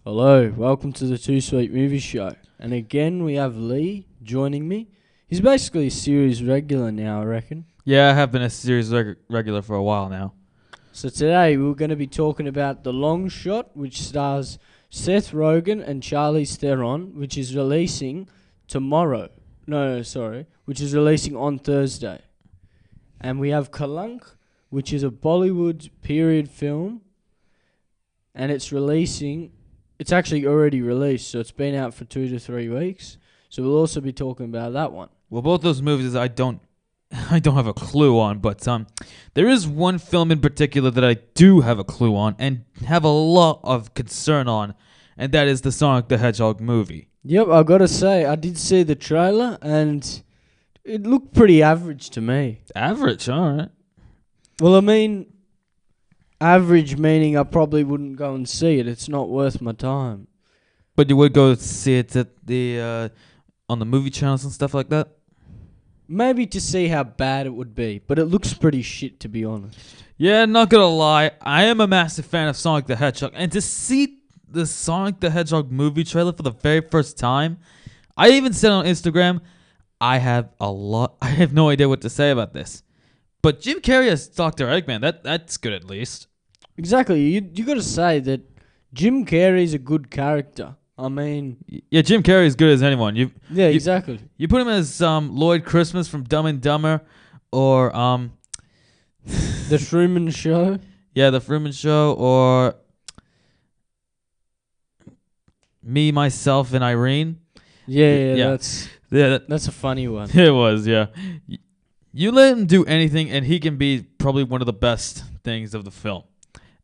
Hello, welcome to the Too Sweet Movie Show. And again, we have Lee joining me. He's basically a series regular now, I reckon. Yeah, I have been a series regular for a while now. So today, we're going to be talking about The Long Shot, which stars Seth Rogen and Charlize Theron, which is releasing tomorrow. Which is releasing on Thursday. And we have Kalank, which is a Bollywood period film, and it's actually already released, so it's been out for 2 to 3 weeks. So we'll also be talking about that one. Well, both those movies I don't have a clue on, but there is one film in particular that I do have a clue on and have a lot of concern on, and that is the Sonic the Hedgehog movie. Yep, I gotta say, I did see the trailer, and it looked pretty average to me. Average, alright. Well, I mean, average meaning I probably wouldn't go and see it. It's not worth my time. But you would go see it at the on the movie channels and stuff like that? Maybe to see how bad it would be, but it looks pretty shit, to be honest. Yeah, not gonna lie, I am a massive fan of Sonic the Hedgehog, and to see the Sonic the Hedgehog movie trailer for the very first time, I even said on Instagram, I have no idea what to say about this. But Jim Carrey as Dr. Eggman, that's good at least. Exactly. You got to say that Jim Carrey's a good character. I mean... Yeah, Jim Carrey is good as anyone. Exactly. You put him as Lloyd Christmas from Dumb and Dumber, or... The Truman Show? Yeah, The Truman Show, or... Me, Myself, and Irene. Yeah. That's a funny one. It was, yeah. You let him do anything, and he can be probably one of the best things of the film.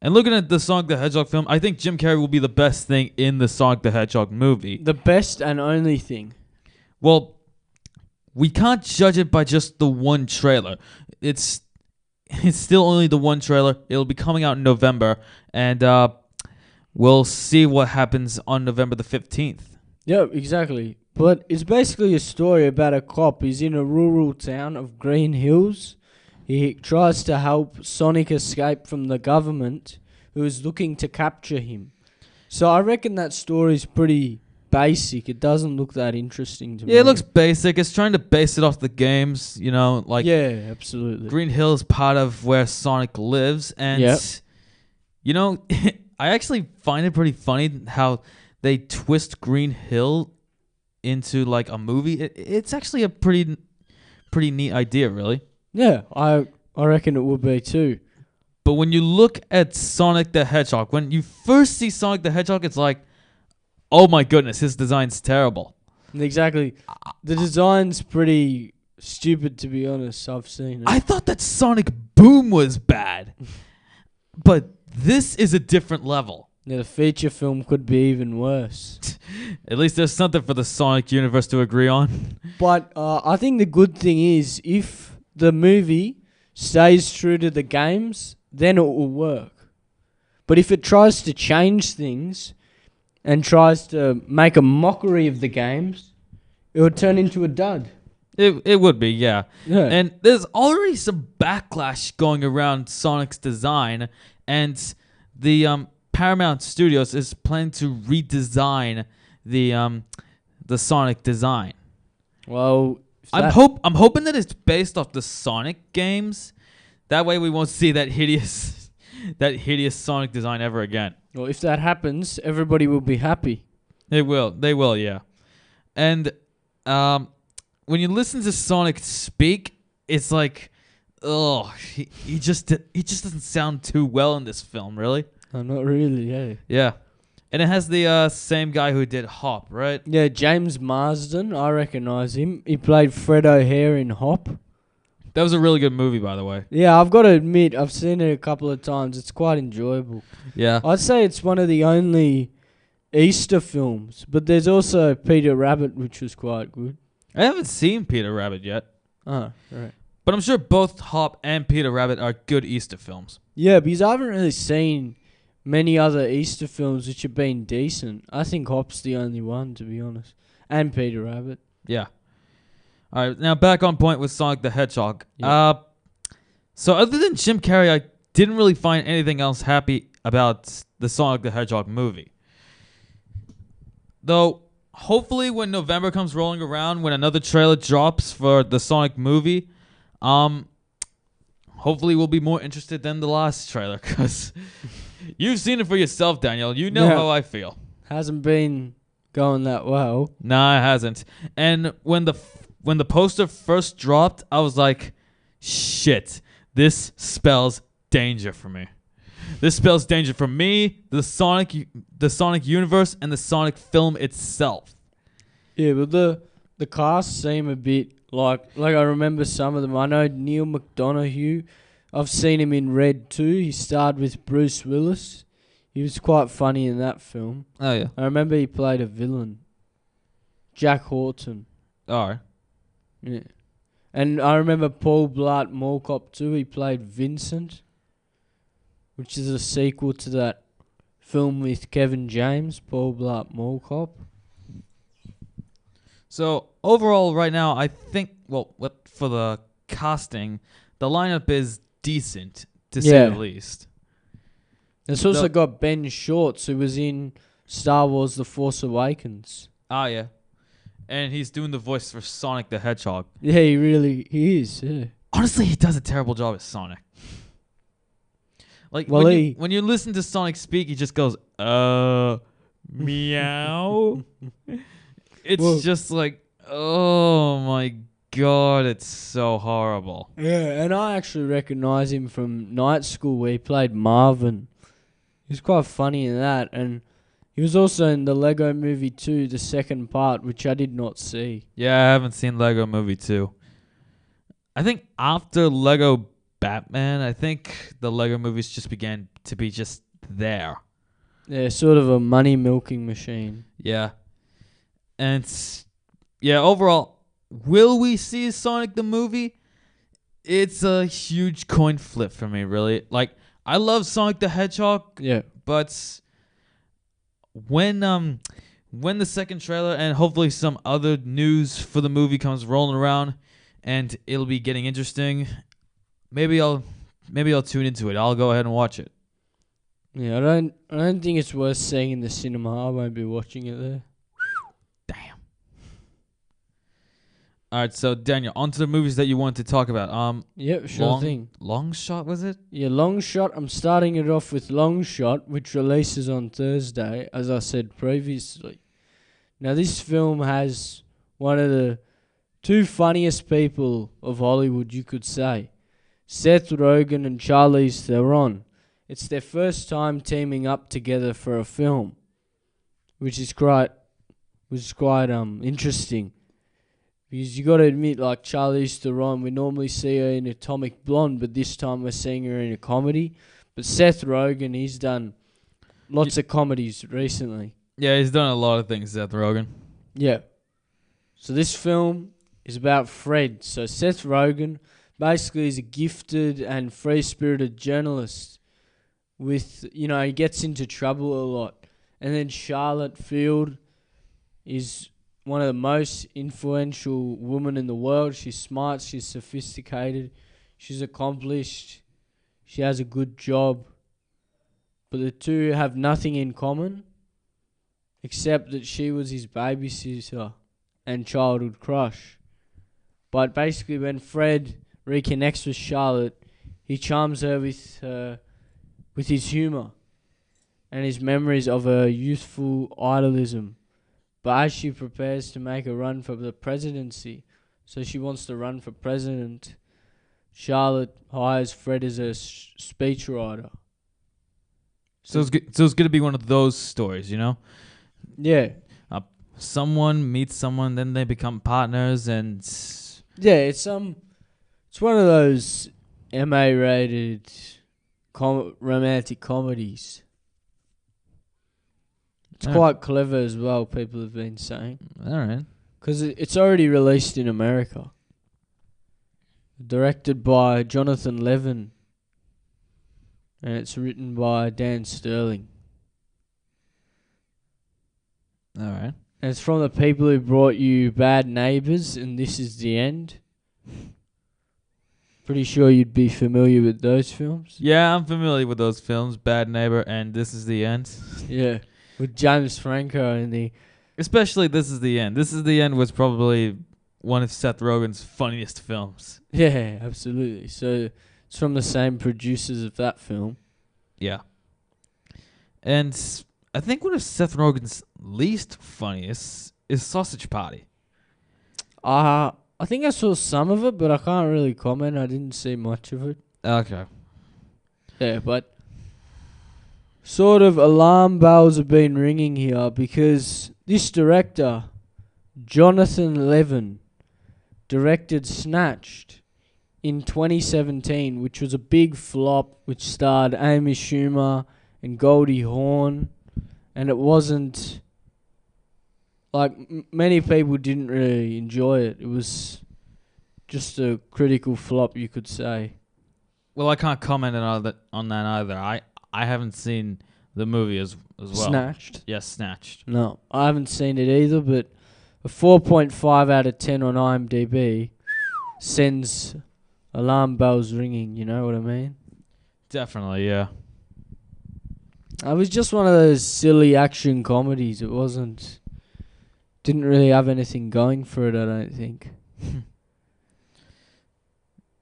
And looking at the Sonic the Hedgehog film, I think Jim Carrey will be the best thing in the Sonic the Hedgehog movie. The best and only thing. Well, we can't judge it by just the one trailer. It's still only the one trailer. It'll be coming out in November, and we'll see what happens on November the 15th. Yeah, exactly. But it's basically a story about a cop. He's in a rural town of Green Hills. He tries to help Sonic escape from the government who is looking to capture him. So I reckon that story's pretty basic. It doesn't look that interesting to me. Yeah, it looks basic. It's trying to base it off the games, like... Yeah, absolutely. Green Hill is part of where Sonic lives, and, I actually find it pretty funny how they twist Green Hill into like a movie. It's actually a pretty neat idea, really. Yeah, I reckon it would be too. But when you look at Sonic the Hedgehog, when you first see Sonic the Hedgehog, it's like, oh my goodness, his design's terrible. Exactly. The design's pretty stupid, to be honest. I've seen it. I thought that Sonic Boom was bad. But this is a different level. Yeah, the feature film could be even worse. At least there's something for the Sonic universe to agree on. But I think the good thing is, if the movie stays true to the games, then it will work. But if it tries to change things and tries to make a mockery of the games, it would turn into a dud. It would be, yeah. And there's already some backlash going around Sonic's design, and the Paramount Studios is planning to redesign the Sonic design. Well, I'm hoping that it's based off the Sonic games. That way we won't see that hideous Sonic design ever again. Well, if that happens, everybody will be happy. They will, yeah. And when you listen to Sonic speak, it's like, he just doesn't sound too well in this film, really. Oh, not really, yeah. Yeah. And it has the same guy who did Hop, right? Yeah, James Marsden. I recognise him. He played Fred O'Hare in Hop. That was a really good movie, by the way. Yeah, I've got to admit, I've seen it a couple of times. It's quite enjoyable. Yeah. I'd say it's one of the only Easter films. But there's also Peter Rabbit, which was quite good. I haven't seen Peter Rabbit yet. Oh, right. But I'm sure both Hop and Peter Rabbit are good Easter films. Yeah, because I haven't really seen many other Easter films which have been decent. I think Hop's the only one, to be honest. And Peter Rabbit. Yeah. All right, now back on point with Sonic the Hedgehog. Yeah. So other than Jim Carrey, I didn't really find anything else happy about the Sonic the Hedgehog movie. Though, hopefully when November comes rolling around, when another trailer drops for the Sonic movie, hopefully we'll be more interested than the last trailer, because you've seen it for yourself, Daniel. You know how I feel. Hasn't been going that well. Nah, it hasn't. And when the poster first dropped, I was like, shit, this spells danger for me. This spells danger for me, the Sonic universe, and the Sonic film itself. Yeah, but the cast seem a bit like I remember some of them. I know Neil McDonough. I've seen him in Red 2. He starred with Bruce Willis. He was quite funny in that film. Oh, yeah. I remember he played a villain. Jack Horton. All right. Yeah. And I remember Paul Blart Mall Cop 2. He played Vincent, which is a sequel to that film with Kevin James, Paul Blart Mall Cop. So, overall, right now, I think, for the casting, the lineup is decent, to say the least. It's also got Ben Schwartz, who was in Star Wars The Force Awakens. Ah, yeah. And he's doing the voice for Sonic the Hedgehog. Yeah, he is, yeah. Honestly, he does a terrible job as Sonic. Like, when you listen to Sonic speak, he just goes, meow. It's just like, oh my god, it's so horrible. Yeah, and I actually recognise him from Night School, where he played Marvin. He was quite funny in that, and he was also in the Lego Movie 2, the second part, which I did not see. Yeah, I haven't seen Lego Movie 2. I think after Lego Batman, I think the Lego movies just began to be just there. Yeah, sort of a money milking machine. Yeah. And overall, will we see Sonic the movie? It's a huge coin flip for me, really. Like, I love Sonic the Hedgehog. Yeah. But when the second trailer and hopefully some other news for the movie comes rolling around and it'll be getting interesting, maybe I'll tune into it. I'll go ahead and watch it. Yeah, I don't think it's worth seeing in the cinema. I won't be watching it there. Damn. All right, so Daniel, on to the movies that you wanted to talk about. Yep, sure thing. Long Shot, was it? Yeah, Long Shot. I'm starting it off with Long Shot, which releases on Thursday, as I said previously. Now, this film has one of the two funniest people of Hollywood, you could say. Seth Rogen and Charlize Theron. It's their first time teaming up together for a film, which is quite interesting. Because you got to admit, like Charlize Theron, we normally see her in Atomic Blonde, but this time we're seeing her in a comedy. But Seth Rogen, he's done lots of comedies recently. Yeah, he's done a lot of things, Seth Rogen. Yeah. So this film is about Fred. So Seth Rogen basically is a gifted and free-spirited journalist with, he gets into trouble a lot. And then Charlotte Field is one of the most influential women in the world. She's smart, she's sophisticated, she's accomplished, she has a good job. But the two have nothing in common except that she was his babysitter and childhood crush. But basically when Fred reconnects with Charlotte, he charms her with his humour and his memories of her youthful idolism. But as she prepares to make a run for the presidency, so she wants to run for president, Charlotte hires Fred as a speechwriter. So it's going to be one of those stories, Yeah. Someone meets someone, then they become partners, and yeah, it's one of those MA-rated romantic comedies. It's quite clever as well, people have been saying. All right. Because it's already released in America. Directed by Jonathan Levin. And it's written by Dan Sterling. All right. And it's from the people who brought you Bad Neighbours and This Is the End. Pretty sure you'd be familiar with those films. Yeah, I'm familiar with those films, Bad Neighbor and This Is the End. Yeah. With James Franco in the Especially This Is the End. This Is the End was probably one of Seth Rogen's funniest films. Yeah, absolutely. So it's from the same producers of that film. Yeah. And I think one of Seth Rogen's least funniest is Sausage Party. I think I saw some of it, but I can't really comment. I didn't see much of it. Okay. Yeah, but sort of alarm bells have been ringing here because this director, Jonathan Levin, directed Snatched in 2017, which was a big flop, which starred Amy Schumer and Goldie Hawn, and it wasn't like many people didn't really enjoy it. It was just a critical flop, you could say. Well, I can't comment on that either. I haven't seen the movie as well. Snatched? Yes, Snatched. No, I haven't seen it either, but a 4.5 out of 10 on IMDb sends alarm bells ringing, you know what I mean? Definitely, yeah. It was just one of those silly action comedies. It didn't really have anything going for it, I don't think.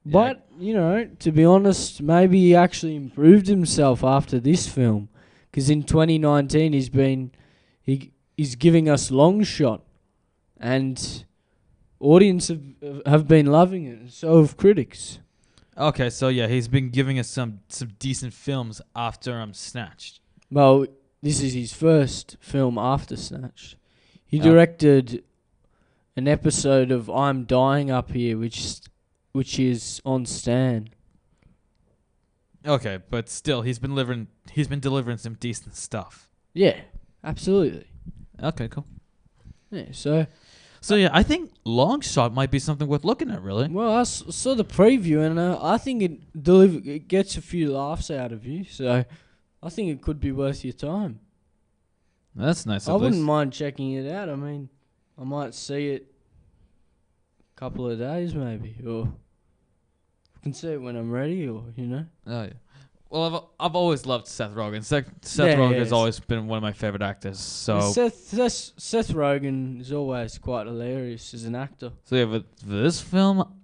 But, to be honest, maybe he actually improved himself after this film. Because in 2019 he's giving us Long Shot. And audience have been loving it, and so have critics. Okay, so yeah, he's been giving us some decent films after Snatched. Well, this is his first film after Snatched. He directed an episode of I'm Dying Up Here, which is on Stan. Okay, but still, he's been delivering some decent stuff. Yeah, absolutely. Okay, cool. Yeah, so yeah, I think Long Shot might be something worth looking at, really. well, I saw the preview, and I think it gets a few laughs out of you. So I think it could be worth your time. That's nice. I wouldn't mind checking it out. I mean, I might see it a couple of days maybe, or I can see it when I'm ready, or Oh yeah. Well, I've always loved Seth Rogen. Seth Rogen has always been one of my favorite actors. So Seth Rogen is always quite hilarious as an actor. So yeah, for this film,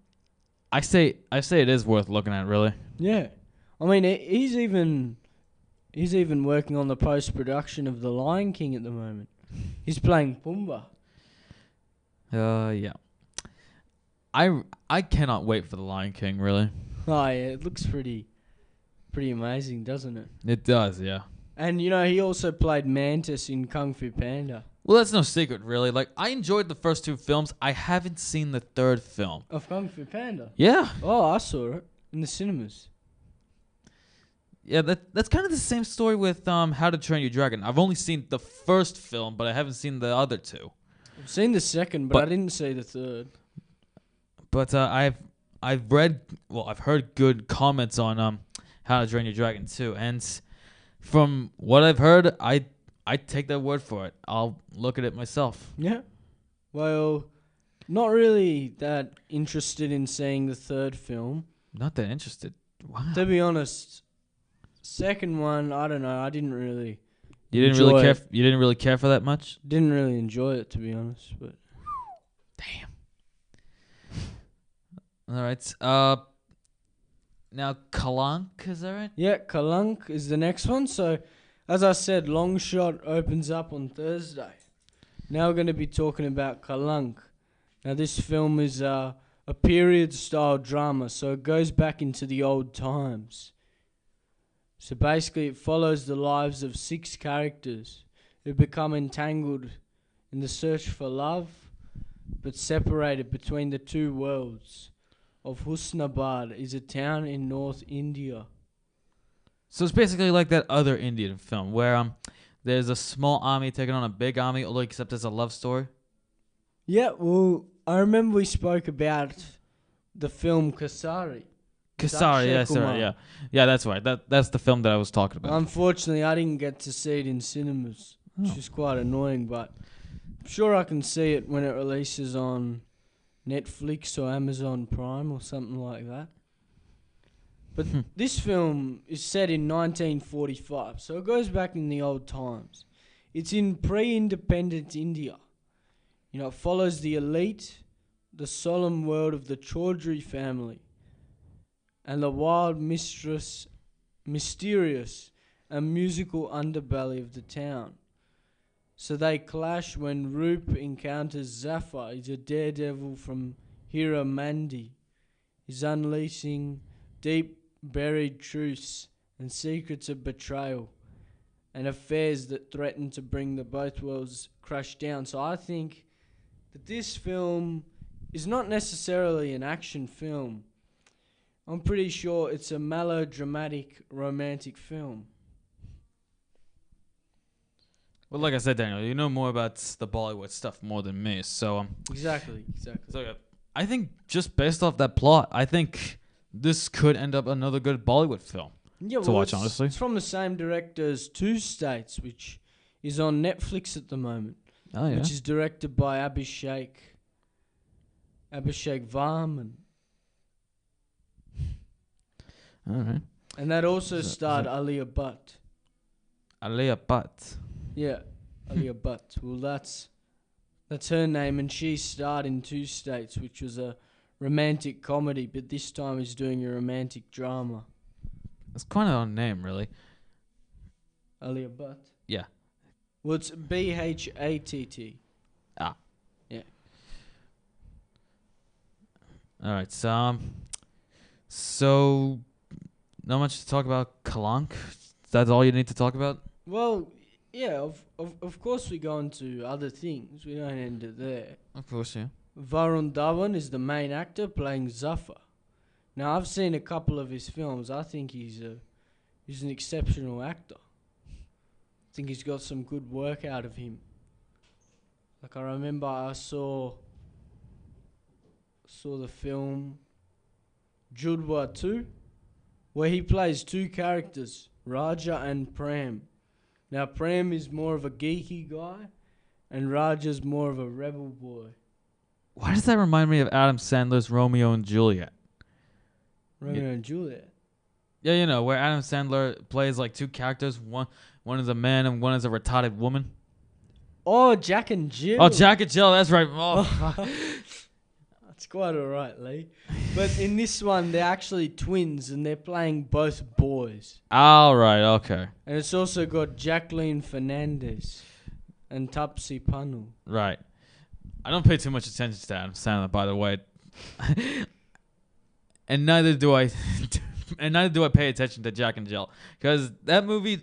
I say it is worth looking at, really. Yeah, I mean he's even working on the post production of The Lion King at the moment. He's playing Pumbaa. Yeah. I cannot wait for The Lion King, really. Oh yeah, it looks pretty amazing, doesn't it? It does, yeah. And he also played Mantis in Kung Fu Panda. Well, that's no secret, really. Like, I enjoyed the first two films. I haven't seen the third film. Of Kung Fu Panda? Yeah. Oh, I saw it in the cinemas. Yeah, that's kind of the same story with How to Train Your Dragon. I've only seen the first film, but I haven't seen the other two. I've seen the second, but I didn't see the third. But I've heard good comments on How to Train Your Dragon 2, and from what I've heard, I take that word for it. I'll look at it myself. Yeah. Well, not really that interested in seeing the third film. Not that interested. Wow. To be honest, second one, I don't know. I didn't really. You didn't really care. You didn't really care for that much. Didn't really enjoy it, to be honest. But damn. All right. Now Kalank, is that right? Yeah, Kalank is the next one. So, as I said, Long Shot opens up on Thursday. Now we're going to be talking about Kalank. Now this film is a period-style drama, so it goes back into the old times. So basically it follows the lives of 6 characters who become entangled in the search for love, but separated between the two worlds of Husnabad is a town in North India. So it's basically like that other Indian film where there's a small army taking on a big army, although except it's a love story. Yeah, well, I remember we spoke about the film Kasari. Kasari, yeah, sorry, yeah. Yeah, that's right. That's the film that I was talking about. Unfortunately, I didn't get to see it in cinemas, which is quite annoying, but I'm sure I can see it when it releases on Netflix or Amazon Prime or something like that. But this film is set in 1945, so it goes back in the old times. It's in pre-independent India. It follows the elite, the solemn world of the Chaudhry family, and the wild, mysterious, and musical underbelly of the town. So they clash when Roop encounters Zafar. He's a daredevil from Hira Mandi. He's unleashing deep buried truths and secrets of betrayal and affairs that threaten to bring the both worlds crash down. So I think that this film is not necessarily an action film. I'm pretty sure it's a melodramatic romantic film. Well, like I said, Daniel, you know more about the Bollywood stuff more than me. So Exactly. I think just based off that plot, I think this could end up another good Bollywood film to watch. Honestly, it's from the same director as Two States, which is on Netflix at the moment. Oh yeah. Which is directed by Abhishek Varman. All right. And that also starred Alia Bhatt. Alia Bhatt. Yeah, Alia Bhatt. Well, that's her name, and she starred in Two States, which was a romantic comedy, but this time is doing a romantic drama. It's quite an odd name, really. Alia Bhatt. Yeah. Well, it's Bhatt. Ah. Yeah. All right. So not much to talk about. Kalank. That's all you need to talk about. Well, yeah. Of course, we go on to other things. We don't end it there. Of course, yeah. Varun Dhawan is the main actor playing Zafar. Now, I've seen a couple of his films. I think he's an exceptional actor. I think he's got some good work out of him. Like, I remember I saw the film Judwa 2, where he plays two characters, Raja and Prem. Now, Prem is more of a geeky guy, and Raja's more of a rebel boy. Why does that remind me of Adam Sandler's Romeo and Juliet? Romeo and Juliet? Yeah, you know, where Adam Sandler plays like two characters. One is a man and one is a retarded woman. Oh, Jack and Jill. Oh, Jack and Jill, that's right. Oh. That's quite alright, Lee. But in this one, they're actually twins and they're playing both boys. All right, okay. And it's also got Jacqueline Fernandez and Tapsi Pannu. Right. I don't pay too much attention to Adam Sandler, by the way. And neither do I pay attention to Jack and Jill, because that movie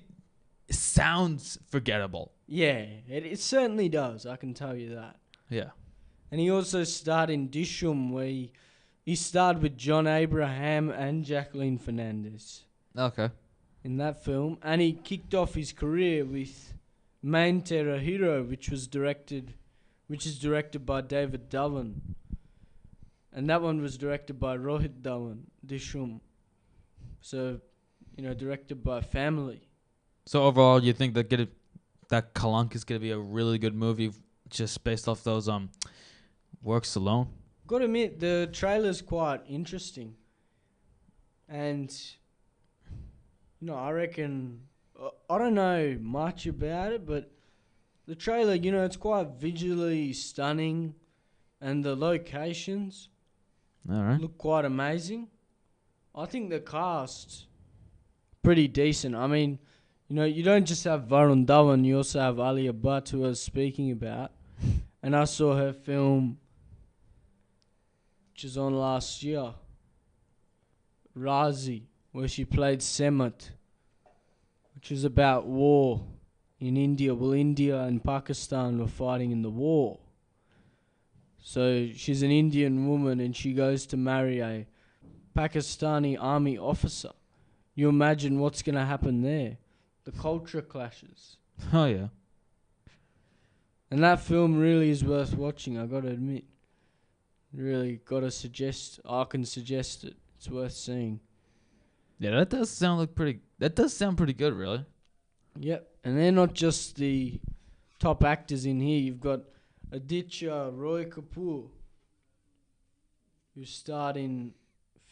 sounds forgettable. Yeah, it certainly does. I can tell you that. Yeah. And he also starred in Dishum, where he starred with John Abraham and Jacqueline Fernandez. Okay. In that film. And he kicked off his career with Main Terror Hero, which is directed by David Dhawan. And that one was directed by Rohit Dhawan, Dishum. So, directed by family. So overall, you think that Kalank is gonna be a really good movie just based off those works alone? Gotta admit, the trailer's quite interesting. And, I reckon, I don't know much about it, but the trailer, it's quite visually stunning. And the locations All right. look quite amazing. I think the cast pretty decent. I mean, you don't just have Varun Dhawan, you also have Alia Bhatt, who I was speaking about. And I saw her film, which was on last year, Razi, where she played Semat, which was about war in India. Well, India and Pakistan were fighting in the war. So she's an Indian woman and she goes to marry a Pakistani army officer. You imagine what's going to happen there. The culture clashes. Oh, yeah. And that film really is worth watching, I got to admit. Really I can suggest it. It's worth seeing. Yeah, that does sound pretty good, really. Yep. And they're not just the top actors in here. You've got Aditya Roy Kapoor, who starred in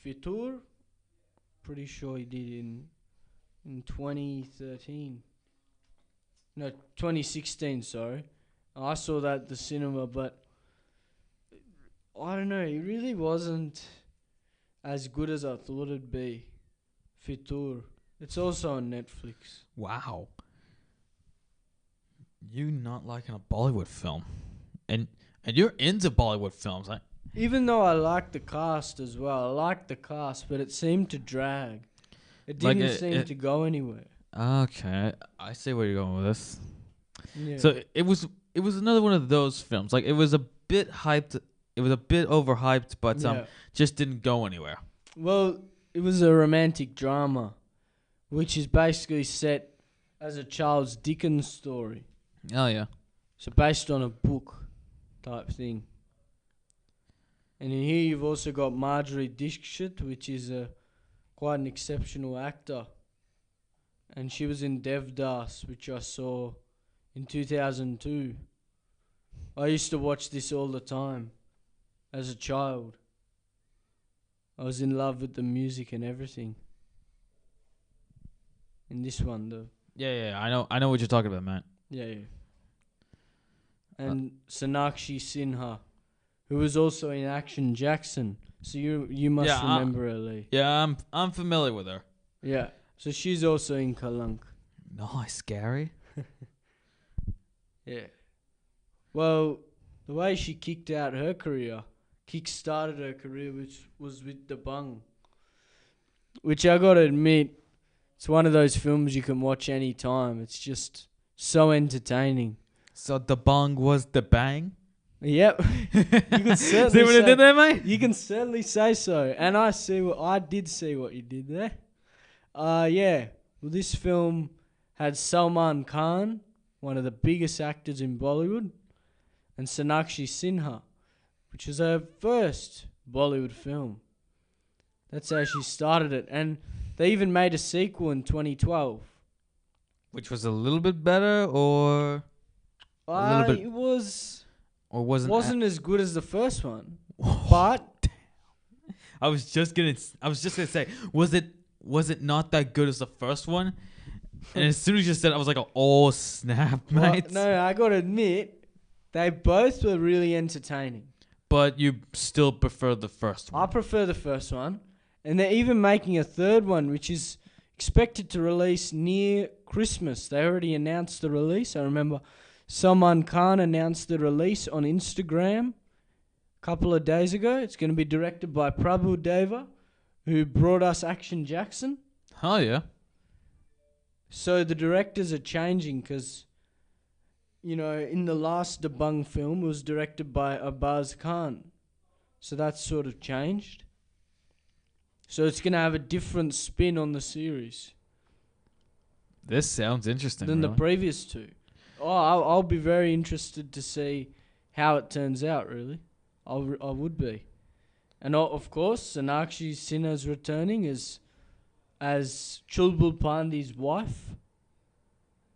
Fitur. Pretty sure he did in 2013. No, 2016. Sorry, I saw that at the cinema, but I don't know. It really wasn't as good as I thought it'd be. Fitur. It's also on Netflix. Wow. You not liking a Bollywood film. And you're into Bollywood films. Even though I like the cast as well, I like the cast, but it seemed to drag. It Like didn't seem to go anywhere. Okay. I see where you're going with this. Yeah. So it was another one of those films. Like, it was a bit hyped. It was a bit overhyped, but just didn't go anywhere. Well, it was a romantic drama, which is basically set as a Charles Dickens story. Oh, yeah. So based on a book type thing. And in here you've also got Marjorie Dixit, which is quite an exceptional actor. And she was in Devdas, which I saw in 2002. I used to watch this all the time as a child. I was in love with the music and everything. In this one, though. Yeah. I know what you're talking about, man. Yeah. And Sonakshi Sinha, who was also in Action Jackson. So you must remember her, Leigh. Yeah, I'm familiar with her. Yeah. So she's also in Kalank. Nice, Gary. Yeah. Well, the way she kick-started her career, which was with The Bung. Which I gotta admit, it's one of those films you can watch any time. It's just so entertaining. So the bong was the bang? Yep. You can certainly see what I did there, mate? You can certainly say so. And I did see what you did there. Yeah. Well, this film had Salman Khan, one of the biggest actors in Bollywood, and Sonakshi Sinha, which was her first Bollywood film. That's how she started it. And they even made a sequel in 2012. Which was a little bit better, or It wasn't as good as the first one. But I was just gonna say, was it not that good as the first one? And as soon as you said it, I was like, oh snap, mate. No, I gotta admit, they both were really entertaining. But you still prefer the first one. I prefer the first one. And they're even making a third one, which is expected to release near Christmas. They already announced the release. I remember Salman Khan announced the release on Instagram a couple of days ago. It's going to be directed by Prabhu Deva, who brought us Action Jackson. Oh, yeah. So the directors are changing because, in the last Dabang film, it was directed by Abbas Khan. So that's sort of changed. So it's going to have a different spin on the series. This sounds interesting. Than the previous two. I'll be very interested to see how it turns out, really. I would be. And of course, Sonakshi Sinha's returning as Chulbul Pandey's wife.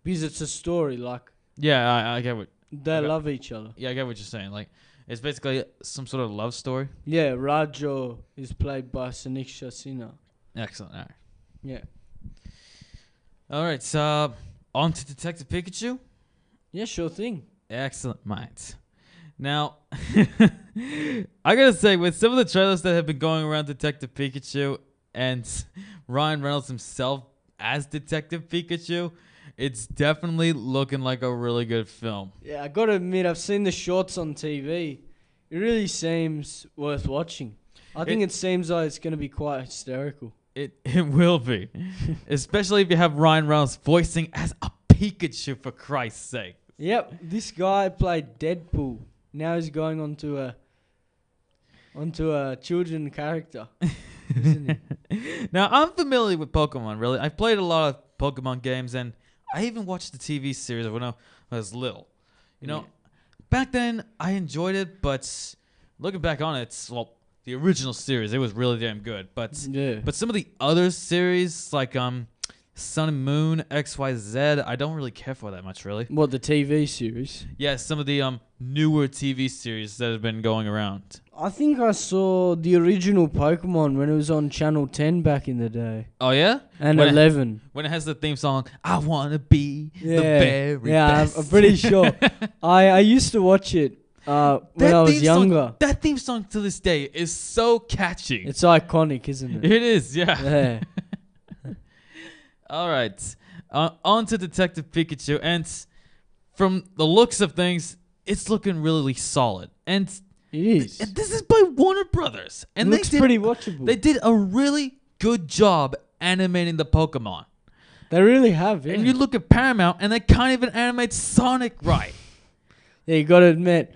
Because it's a story, like... Yeah, I get what... They love each other. Yeah, I get what you're saying. Like, it's basically some sort of love story. Yeah, Rajo is played by Saniksha Sinha. Excellent. All right. Yeah. All right, so on to Detective Pikachu. Yeah, sure thing. Excellent, mate. Now, I gotta say, with some of the trailers that have been going around Detective Pikachu and Ryan Reynolds himself as Detective Pikachu, it's definitely looking like a really good film. Yeah, I gotta admit, I've seen the shorts on TV. It really seems worth watching. I think it seems like it's gonna be quite hysterical. It will be. Especially if you have Ryan Reynolds voicing as a Pikachu, for Christ's sake. Yep, this guy played Deadpool. Now he's going onto a children character, isn't he? Now, I'm familiar with Pokemon, really. I've played a lot of Pokemon games, and I even watched the TV series when I was little. Back then, I enjoyed it, but looking back on it, the original series, it was really damn good. But some of the other series, like Sun and Moon, XYZ, I don't really care for that much, really. What, the TV series? Yeah, some of the newer TV series that have been going around. I think I saw the original Pokemon when it was on Channel 10 back in the day. Oh yeah, And When 11. when it has the theme song, I wanna be the Yeah. very Yeah, best. I'm pretty sure. I used to watch it when I was theme younger. Song, that theme song to this day is so catchy. It's iconic, isn't it? It is, yeah. Yeah. All right, on to Detective Pikachu, and from the looks of things, it's looking really solid. And It is. And this is by Warner Brothers, and It looks pretty watchable. They did a really good job animating the Pokemon. They really have, yeah. And you look at Paramount, and they can't even animate Sonic right. Yeah, you got to admit,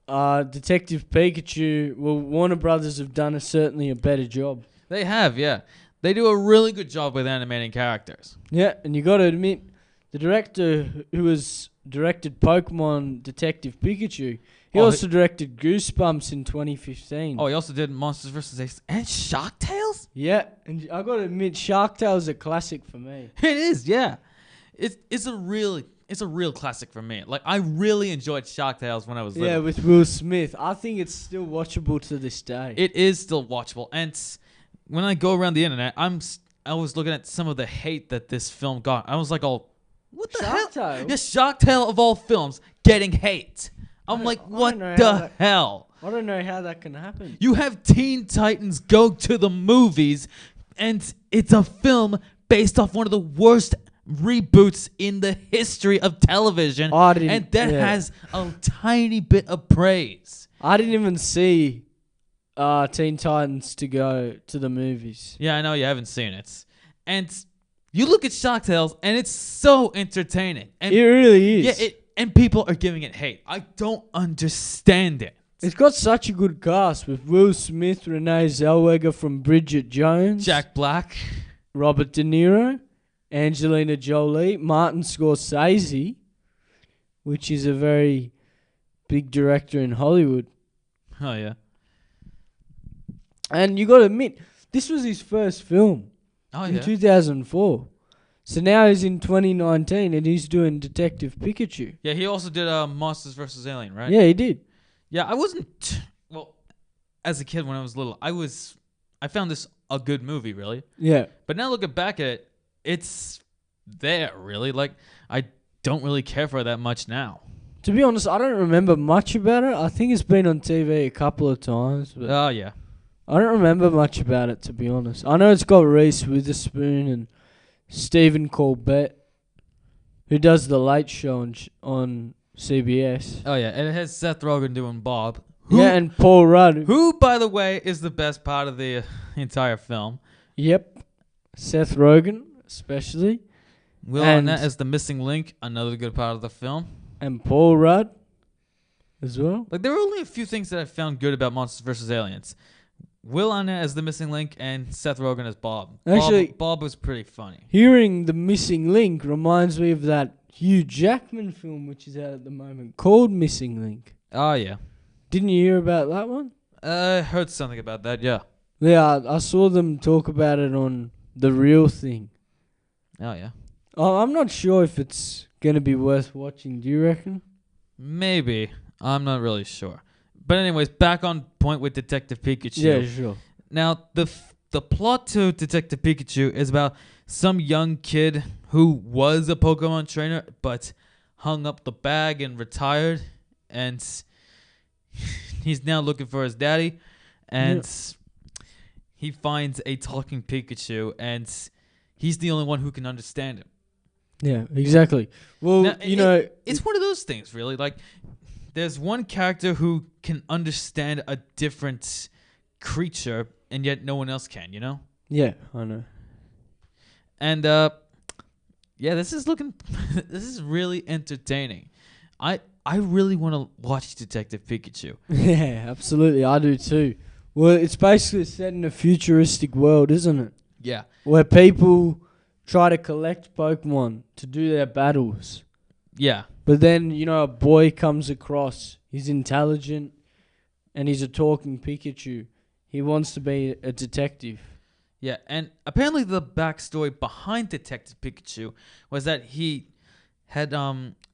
Detective Pikachu, well, Warner Brothers have done certainly a better job. They have, yeah. They do a really good job with animating characters. Yeah, and you got to admit, the director who has directed Pokemon Detective Pikachu, he also directed Goosebumps in 2015. Oh, he also did Monsters vs. Apes and Shark Tales? Yeah, and I got to admit, Shark Tale is a classic for me. It is, yeah. It's a real classic for me. Like, I really enjoyed Shark Tales when I was little. Yeah, with Will Smith. I think it's still watchable to this day. It is still watchable. And when I go around the internet, I was looking at some of the hate that this film got. I was like, oh, what the Shark hell? Tale? Yeah, Shark Tale of all films getting hate. I'm like, what the hell? I don't know how that can happen. You have Teen Titans go to the movies, and it's a film based off one of the worst reboots in the history of television, and that has a tiny bit of praise. I didn't even see Teen Titans to go to the movies. Yeah, I know you haven't seen it. And you look at Shark Tales, and it's so entertaining. And It really is. yeah, and people are giving it hate. I don't understand it. It's got such a good cast with Will Smith, Renee Zellweger from Bridget Jones, Jack Black, Robert De Niro, Angelina Jolie, Martin Scorsese, which is a very big director in Hollywood. Oh, yeah. And you got to admit, this was his first film in 2004. So now he's in 2019 and he's doing Detective Pikachu. Yeah, he also did Monsters vs. Alien, right? Yeah, he did. Yeah, I wasn't... Well, as a kid when I was little, I found this a good movie, really. Yeah. But now looking back at it, it's there, really. Like, I don't really care for it that much now. To be honest, I don't remember much about it. I think it's been on TV a couple of times. But Oh, yeah. I don't remember much about it, to be honest. I know it's got Reese Witherspoon and Stephen Colbert, who does The Late Show on CBS. Oh, yeah. And it has Seth Rogen doing Bob. And Paul Rudd. Who, by the way, is the best part of the entire film. Yep. Seth Rogen, especially. Will Arnett as the missing link, another good part of the film. And Paul Rudd as well. Like, there were only a few things that I found good about Monsters vs. Aliens. Will Arnett as the missing link and Seth Rogen as Bob. Actually, Bob was pretty funny. Hearing the missing link reminds me of that Hugh Jackman film which is out at the moment called Missing Link. Oh, yeah. Didn't you hear about that one? I heard something about that, yeah. Yeah, I saw them talk about it on The Real Thing. Oh, yeah. I'm not sure if it's going to be worth watching. Do you reckon? Maybe. I'm not really sure. But anyways, back on point with Detective Pikachu. Yeah, sure. Now, the plot to Detective Pikachu is about some young kid who was a Pokemon trainer but hung up the bag and retired. And he's now looking for his daddy. And he finds a talking Pikachu. And he's the only one who can understand him. Yeah, exactly. Well, Now, it's one of those things, really. Like, there's one character who can understand a different creature, and yet no one else can, you know? Yeah, I know. And, yeah, this is this is really entertaining. I really want to watch Detective Pikachu. Yeah, absolutely. I do too. Well, it's basically set in a futuristic world, isn't it? Yeah. Where people try to collect Pokemon to do their battles. Yeah. But then, a boy comes across. He's intelligent, and he's a talking Pikachu. He wants to be a detective. Yeah, and apparently the backstory behind Detective Pikachu was that he had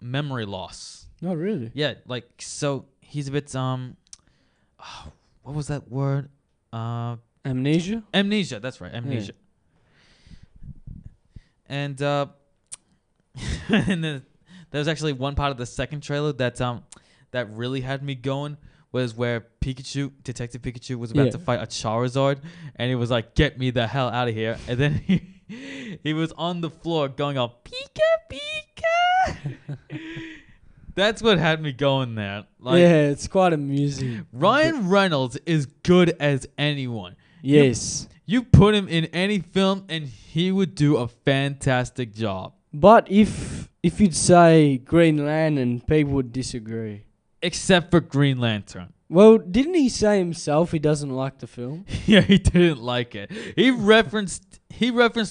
memory loss. Oh, really? Yeah, like, so he's a bit what was that word? Amnesia? Amnesia. That's right. Amnesia. And and then there was actually one part of the second trailer that really had me going, was where Detective Pikachu was about to fight a Charizard, and he was like, "Get me the hell out of here!" And then he was on the floor going all Pika Pika. That's what had me going there. Like, yeah, it's quite amusing. Ryan Reynolds is good as anyone. Yes. You put him in any film and he would do a fantastic job. But if you'd say Green Lantern, people would disagree. Except for Green Lantern. Well, didn't he say himself he doesn't like the film? Yeah, he didn't like it. He referenced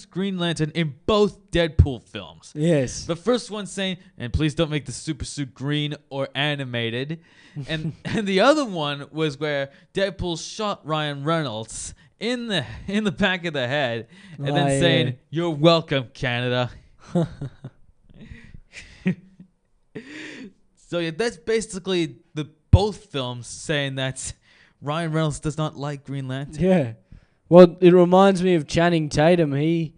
Green Lantern in both Deadpool films. Yes. The first one saying, "And please don't make the super suit green or animated." And the other one was where Deadpool shot Ryan Reynolds in the back of the head and then saying, "You're welcome, Canada." So yeah, that's basically both films saying that Ryan Reynolds does not like Green Lantern. Yeah. Well, it reminds me of Channing Tatum. He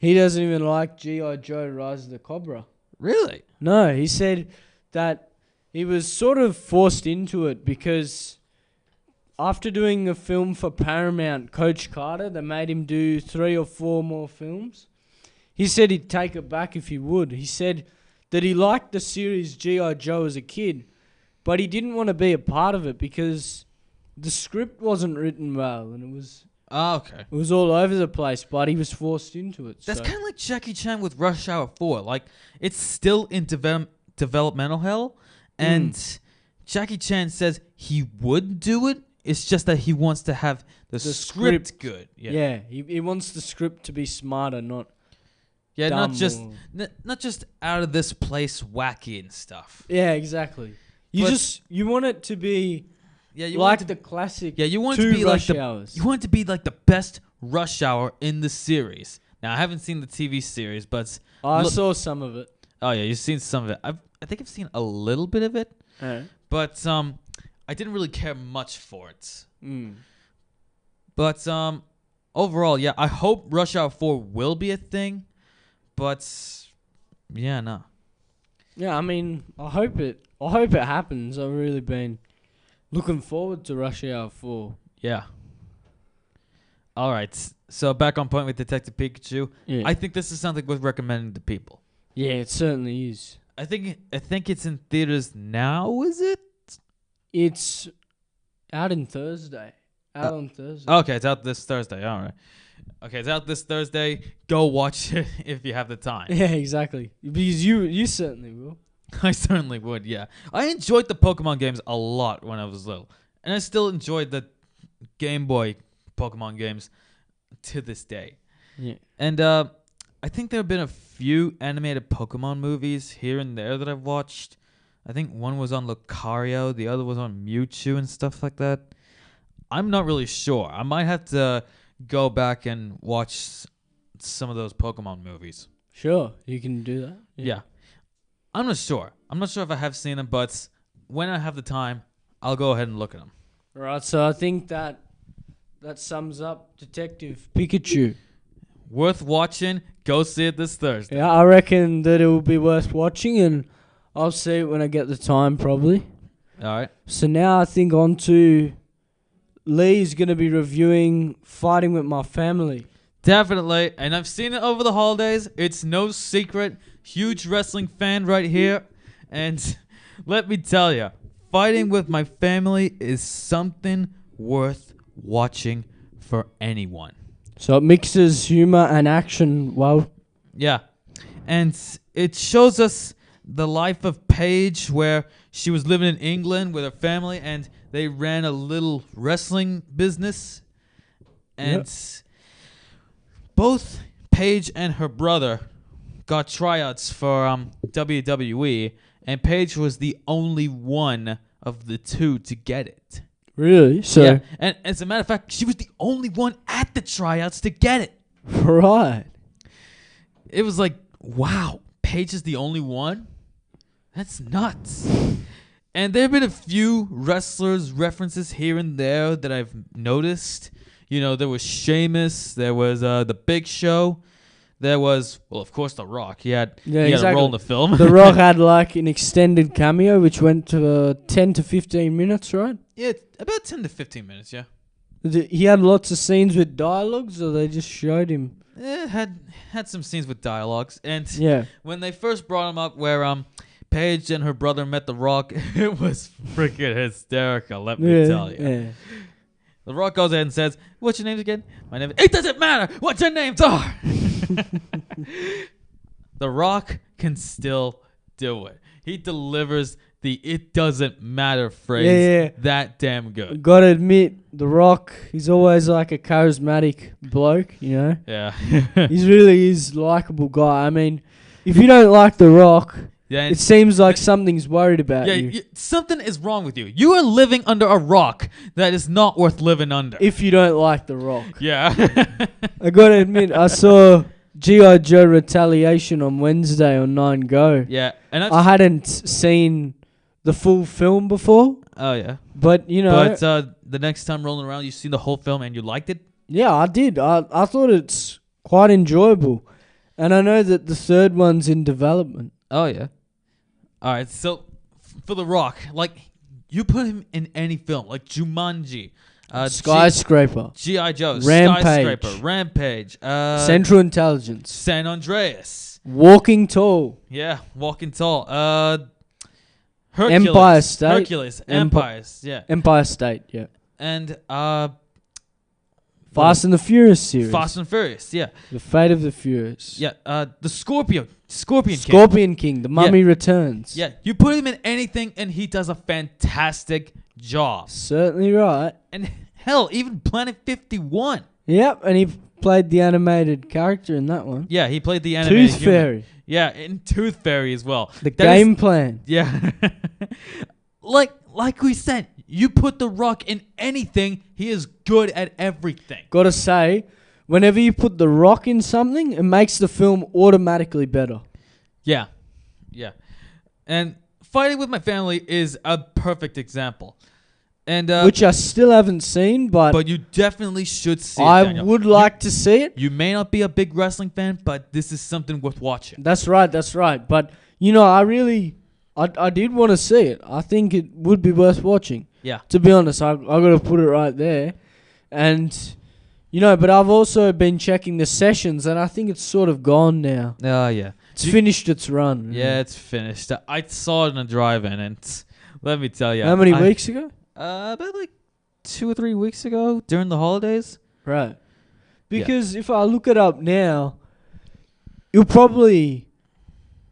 doesn't even like G.I. Joe Rise of the Cobra. Really? No, he said that he was sort of forced into it because after doing a film for Paramount, Coach Carter, they made him do 3 or 4 more films. He said he'd take it back if he would. He said that he liked the series G.I. Joe as a kid, but he didn't want to be a part of it because the script wasn't written well and it was all over the place, but he was forced into it. That's kind of like Jackie Chan with Rush Hour 4. Like, it's still in developmental hell, and Jackie Chan says he would do it. It's just that he wants to have the script good. Yeah, he wants the script to be smarter, not not just out of this place wacky and stuff. Yeah, exactly. You want it to be the classic. Yeah, you want it to be like Hours. You want it to be like the best Rush Hour in the series. Now, I haven't seen the TV series, but I saw some of it. Oh yeah, you've seen some of it. I think I've seen a little bit of it, but I didn't really care much for it. But overall, yeah, I hope Rush Hour 4 will be a thing. But yeah, no. Yeah, I mean, I hope it happens. I've really been looking forward to Rush Hour 4. Yeah. All right. So back on point with Detective Pikachu. Yeah. I think this is something worth recommending to people. Yeah, it certainly is. I think it's in theaters now, is it? It's out on Thursday. Okay, it's out this Thursday. All right. Okay, it's out this Thursday. Go watch it if you have the time. Yeah, exactly. Because you certainly will. I certainly would, yeah. I enjoyed the Pokemon games a lot when I was little. And I still enjoyed the Game Boy Pokemon games to this day. Yeah. And I think there have been a few animated Pokemon movies here and there that I've watched. I think one was on Lucario, the other was on Mewtwo and stuff like that. I'm not really sure. I might have to go back and watch some of those Pokemon movies. Sure, you can do that. Yeah. I'm not sure. I'm not sure if I have seen them, but when I have the time, I'll go ahead and look at them. Right, so I think that sums up Detective Pikachu. Worth watching. Go see it this Thursday. Yeah, I reckon that it will be worth watching, and I'll see it when I get the time, probably. All right. So now I think on to Lee's going to be reviewing Fighting With My Family. Definitely. And I've seen it over the holidays. It's no secret. Huge wrestling fan right here. And let me tell you, Fighting With My Family is something worth watching for anyone. So it mixes humor and action well. Yeah. And it shows us the life of Paige, where she was living in England with her family, and they ran a little wrestling business. And both Paige and her brother got tryouts for WWE, and Paige was the only one of the two to get it. Really? So yeah. And as a matter of fact, she was the only one at the tryouts to get it. Right. It was like, wow, Paige is the only one? That's nuts. And there have been a few wrestlers references here and there that I've noticed. You know, there was Sheamus. There was The Big Show. There was, well, of course, The Rock. He had a role in the film. The Rock had like an extended cameo, which went to 10 to 15 minutes, right? Yeah, about 10 to 15 minutes, yeah. He had lots of scenes with dialogues, or they just showed him? Had some scenes with dialogues. And Yeah. when they first brought him up where Paige and her brother met The Rock, it was freaking hysterical, let me tell you. Yeah. The Rock goes ahead and says, "What's your names again?" "My name is..." "It doesn't matter what your names are." The Rock can still do it. He delivers the "it doesn't matter" phrase that damn good. Gotta admit, The Rock, he's always like a charismatic bloke, you know? Yeah. He's really is likable guy. I mean, if you don't like The Rock, Yeah, it seems like something's worried about you. Something is wrong with you. You are living under a rock that is not worth living under. If you don't like The Rock. Yeah. I gotta admit, I saw G.I. Joe Retaliation on Wednesday on 9Go. Yeah. And I hadn't seen the full film before. Oh, yeah. But, you know. But the next time rolling around, you seen the whole film and you liked it? Yeah, I did. I thought it's quite enjoyable. And I know that the third one's in development. Oh, yeah. All right, so for The Rock, like, you put him in any film, like Jumanji, Skyscraper, G.I. Joe, Rampage. Skyscraper, Rampage, Central Intelligence, San Andreas, Walking Tall, yeah, Walking Tall, Hercules, Empire State, Hercules, Empires, yeah, Empire State, yeah, and Fast and the Furious series, Fast and Furious, yeah, The Fate of the Furious, yeah, the Scorpion King, The Mummy Returns, yeah, you put him in anything and he does a fantastic job. Certainly right. And hell, even Planet 51. Yep, and he played the animated character in that one. Yeah, he played the animated Tooth human. Fairy. Yeah, in Tooth Fairy as well. The game plan. Yeah. like we said, you put The Rock in anything, he is good at everything. Gotta say, whenever you put The Rock in something, it makes the film automatically better. Yeah. Yeah. And Fighting with My Family is a perfect example. And which I still haven't seen, but you definitely should see it, I Daniel. would like to see it. You may not be a big wrestling fan, but this is something worth watching. That's right. But, you know, I did want to see it. I think it would be worth watching. Yeah. To be honest, I got to put it right there. And, you know, but I've also been checking the sessions, and I think it's sort of gone now. Oh, yeah. It's finished its run. Yeah, it's finished. I saw it in a drive-in, and let me tell you. How many weeks ago? About like 2 or 3 weeks ago during the holidays. Right. Because if I look it up now, it'll probably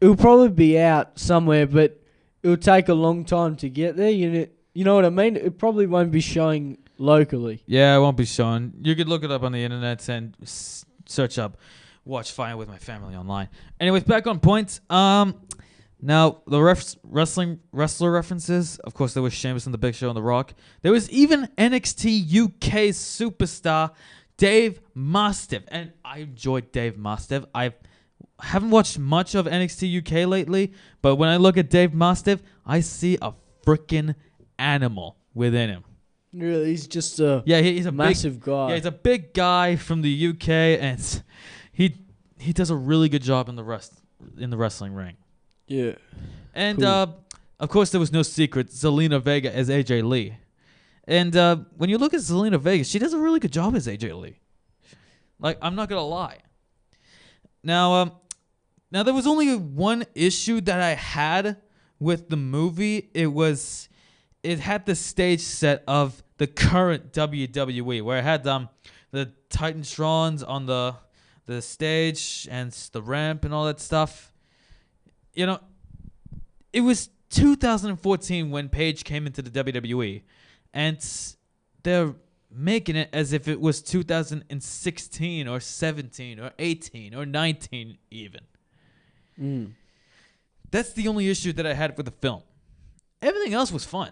be out somewhere, but it'll take a long time to get there. You know what I mean? It probably won't be showing locally. Yeah, it won't be shown. You could look it up on the internet and search up "Watch Fire with My Family" online. Anyways, back on point. Now, the wrestler references, of course, there was Sheamus and The Big Show and The Rock. There was even NXT UK superstar Dave Mastiff. And I enjoyed Dave Mastiff. I haven't watched much of NXT UK lately, but when I look at Dave Mastiff, I see a freaking animal within him. Really, he's just he's a massive guy. Yeah, he's a big guy from the UK, and he does a really good job in the wrestling ring. Yeah. And, cool. Of course, there was no secret. Zelina Vega as AJ Lee. And when you look at Zelina Vega, she does a really good job as AJ Lee. Like, I'm not going to lie. Now, there was only one issue that I had with the movie. It had the stage set of the current WWE, where it had the Titantrons on the stage and the ramp and all that stuff. You know, it was 2014 when Paige came into the WWE, and they're making it as if it was 2016 or 17 or 18 or 19 even. That's the only issue that I had with the film. Everything else was fun.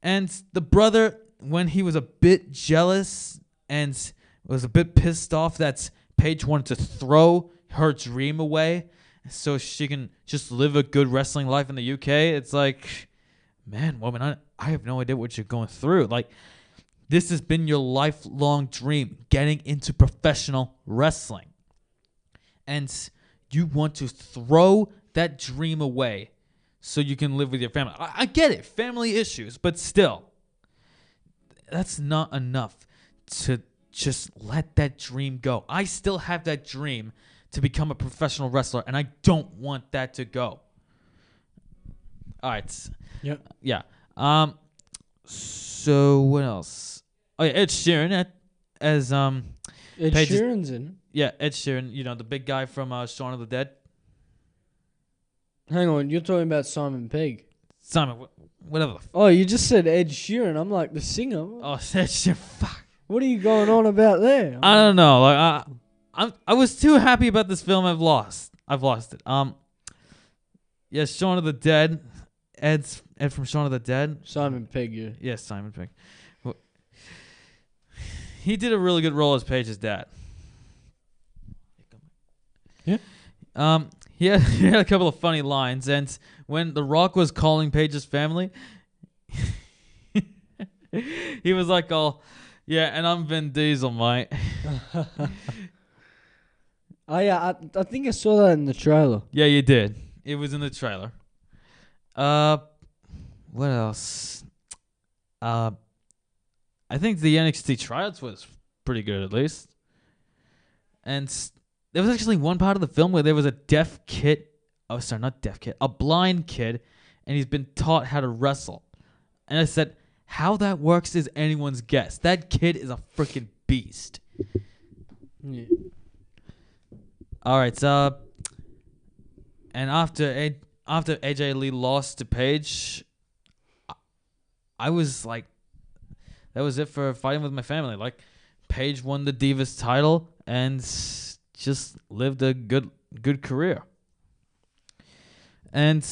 And the brother, when he was a bit jealous and was a bit pissed off that Paige wanted to throw her dream away so she can just live a good wrestling life in the UK, it's like, man, woman, I have no idea what you're going through. Like, this has been your lifelong dream, getting into professional wrestling. And you want to throw that dream away so you can live with your family. I get it, family issues, but still, that's not enough to just let that dream go. I still have that dream to become a professional wrestler, and I don't want that to go. All right. Yep. Yeah. So what else? Oh yeah, Ed Sheeran as Ed Paige's- Sheeran's in. Yeah, Ed Sheeran. You know, the big guy from Shaun of the Dead. Hang on, you're talking about Simon Pegg. Simon, whatever. Oh, you just said Ed Sheeran. I'm like the singer. Oh, Ed Sheeran. Fuck. What are you going on about there? I don't know. Like I was too happy about this film. I've lost it. Yeah, Shaun of the Dead. Ed from Shaun of the Dead. Simon Pegg, yeah. Yes, Simon Pegg. Well, he did a really good role as Paige's dad. Yeah. He had a couple of funny lines, and when The Rock was calling Paige's family, he was like, "Oh, yeah, and I'm Vin Diesel, mate." Oh, yeah, I think I saw that in the trailer. Yeah, you did. It was in the trailer. What else? I think the NXT tryouts was pretty good, at least. And there was actually one part of the film where there was a deaf kid. Oh, sorry, not deaf kid. A blind kid, and he's been taught how to wrestle. And I said, how that works is anyone's guess. That kid is a freaking beast. Yeah. All right, and after AJ Lee lost to Paige, I was like, that was it for Fighting With My Family. Like, Paige won the Divas title and just lived a good career. And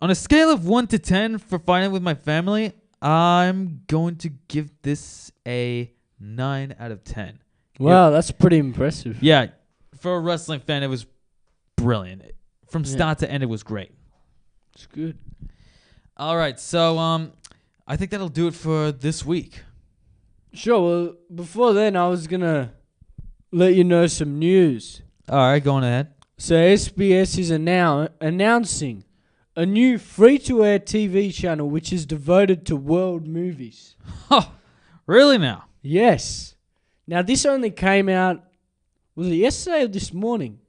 on a scale of 1 to 10 for Fighting With My Family, I'm going to give this a 9 out of 10. Wow, that's pretty impressive. Yeah, for a wrestling fan, it was brilliant. From start to end, it was great. It's good. All right, so I think that'll do it for this week. Sure, well, before then, I was going to let you know some news. All right, going ahead. So SBS is announcing a new free-to-air TV channel which is devoted to world movies. Oh, really now? Yes. Now, this only came out, was it yesterday or this morning?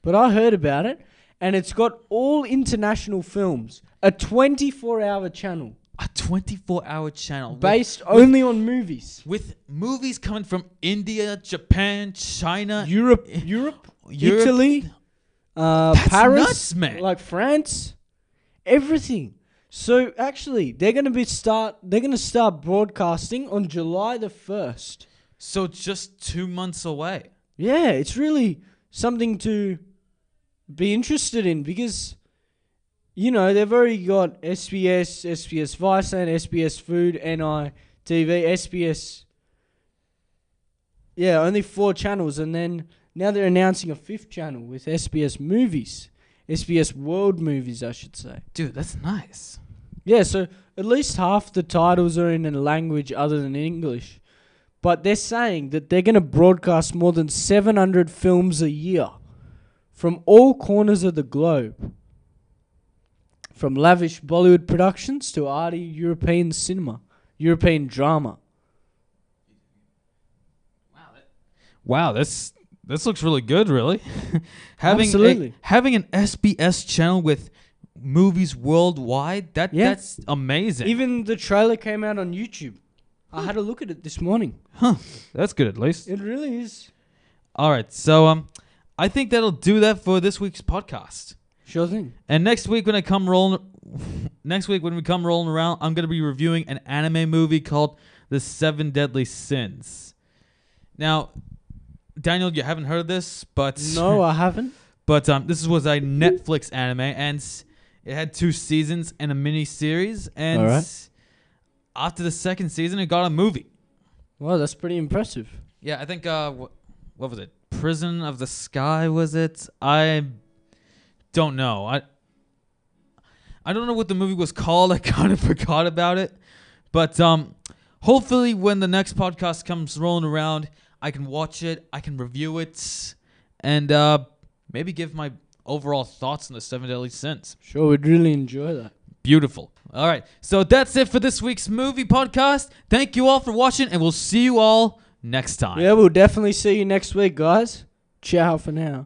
But I heard about it, and it's got all international films. A 24-hour channel. A 24-hour channel. Based only on movies. With movies coming from India, Japan, China. Europe, Italy, That's Paris, nuts, man. like France, everything. So actually, they're going to start broadcasting on July the 1st. So just 2 months away. Yeah, it's really something to be interested in because, you know, they've already got SBS, SBS Viceland, SBS Food, NI TV, SBS. Yeah, only 4 channels, and then now they're announcing a 5th channel with SBS Movies, SBS World Movies, I should say. Dude, that's nice. Yeah, so at least half the titles are in a language other than English. But they're saying that they're going to broadcast more than 700 films a year from all corners of the globe. From lavish Bollywood productions to arty European cinema, European drama. Wow, this looks really good, really. Absolutely. Having an SBS channel with movies worldwide, that's amazing. Even the trailer came out on YouTube. I had a look at it this morning. Huh. That's good at least. It really is. All right. So I think that'll do that for this week's podcast. Sure thing. And next week when we come rolling around, I'm going to be reviewing an anime movie called The 7 Deadly Sins. Now, Daniel, you haven't heard of this, but No, I haven't. But this was a Netflix anime, and it had 2 seasons and a mini series. And All right. After the 2nd season, it got a movie. Well, that's pretty impressive. Yeah, I think what was it? Prison of the Sky, was it? I don't know. I don't know what the movie was called. I kind of forgot about it. But hopefully when the next podcast comes rolling around, I can watch it, I can review it, and maybe give my overall thoughts on the 7 Deadly Sins. Sure, we'd really enjoy that. Beautiful. All right, so that's it for this week's movie podcast. Thank you all for watching, and we'll see you all next time. Yeah, we'll definitely see you next week, guys. Ciao for now.